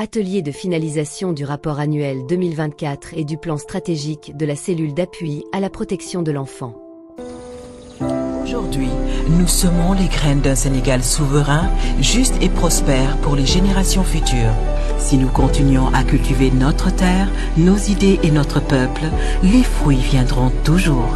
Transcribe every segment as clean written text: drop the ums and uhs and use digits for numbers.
Atelier de finalisation du rapport annuel 2024 et du plan stratégique de la cellule d'appui à la protection de l'enfant. Aujourd'hui, nous semons les graines d'un Sénégal souverain, juste et prospère pour les générations futures. Si nous continuons à cultiver notre terre, nos idées et notre peuple, les fruits viendront toujours.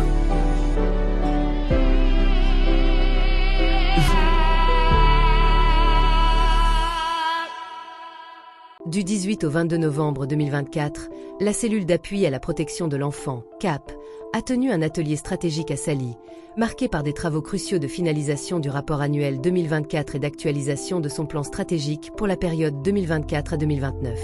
Du 18 au 22 novembre 2024, la cellule d'appui à la protection de l'enfant, CAP, a tenu un atelier stratégique à Saly, marqué par des travaux cruciaux de finalisation du rapport annuel 2024 et d'actualisation de son plan stratégique pour la période 2024 à 2029.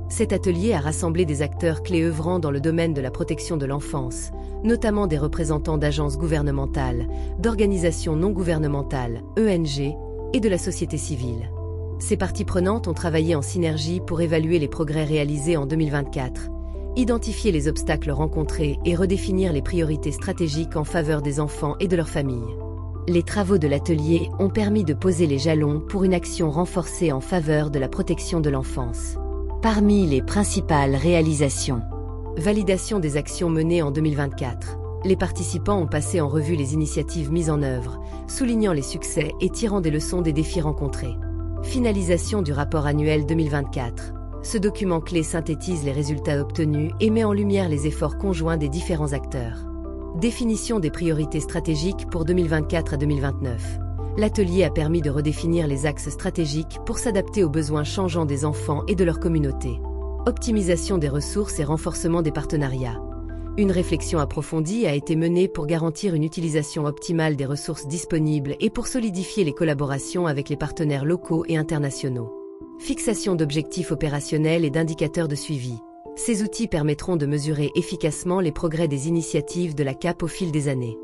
Cet atelier a rassemblé des acteurs clés œuvrant dans le domaine de la protection de l'enfance, notamment des représentants d'agences gouvernementales, d'organisations non gouvernementales, ENG, et de la société civile. Ces parties prenantes ont travaillé en synergie pour évaluer les progrès réalisés en 2024, identifier les obstacles rencontrés et redéfinir les priorités stratégiques en faveur des enfants et de leurs familles. Les travaux de l'atelier ont permis de poser les jalons pour une action renforcée en faveur de la protection de l'enfance. Parmi les principales réalisations: validation des actions menées en 2024. Les participants ont passé en revue les initiatives mises en œuvre, soulignant les succès et tirant des leçons des défis rencontrés. Finalisation du rapport annuel 2024. Ce document clé synthétise les résultats obtenus et met en lumière les efforts conjoints des différents acteurs. Définition des priorités stratégiques pour 2024 à 2029. L'atelier a permis de redéfinir les axes stratégiques pour s'adapter aux besoins changeants des enfants et de leur communauté. Optimisation des ressources et renforcement des partenariats. Une réflexion approfondie a été menée pour garantir une utilisation optimale des ressources disponibles et pour solidifier les collaborations avec les partenaires locaux et internationaux. Fixation d'objectifs opérationnels et d'indicateurs de suivi. Ces outils permettront de mesurer efficacement les progrès des initiatives de la CAP au fil des années.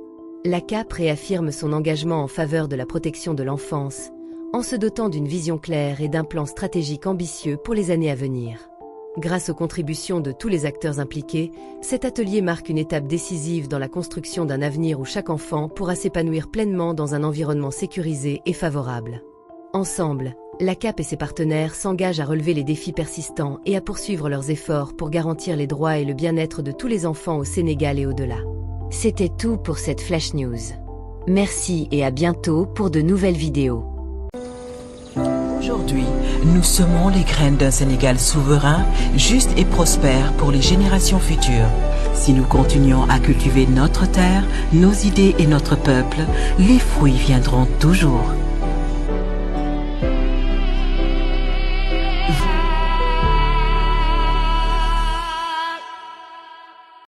La CAP réaffirme son engagement en faveur de la protection de l'enfance, en se dotant d'une vision claire et d'un plan stratégique ambitieux pour les années à venir. Grâce aux contributions de tous les acteurs impliqués, cet atelier marque une étape décisive dans la construction d'un avenir où chaque enfant pourra s'épanouir pleinement dans un environnement sécurisé et favorable. Ensemble, la CAP et ses partenaires s'engagent à relever les défis persistants et à poursuivre leurs efforts pour garantir les droits et le bien-être de tous les enfants au Sénégal et au-delà. C'était tout pour cette Flash News. Merci et à bientôt pour de nouvelles vidéos. Aujourd'hui, nous semons les graines d'un Sénégal souverain, juste et prospère pour les générations futures. Si nous continuons à cultiver notre terre, nos idées et notre peuple, les fruits viendront toujours.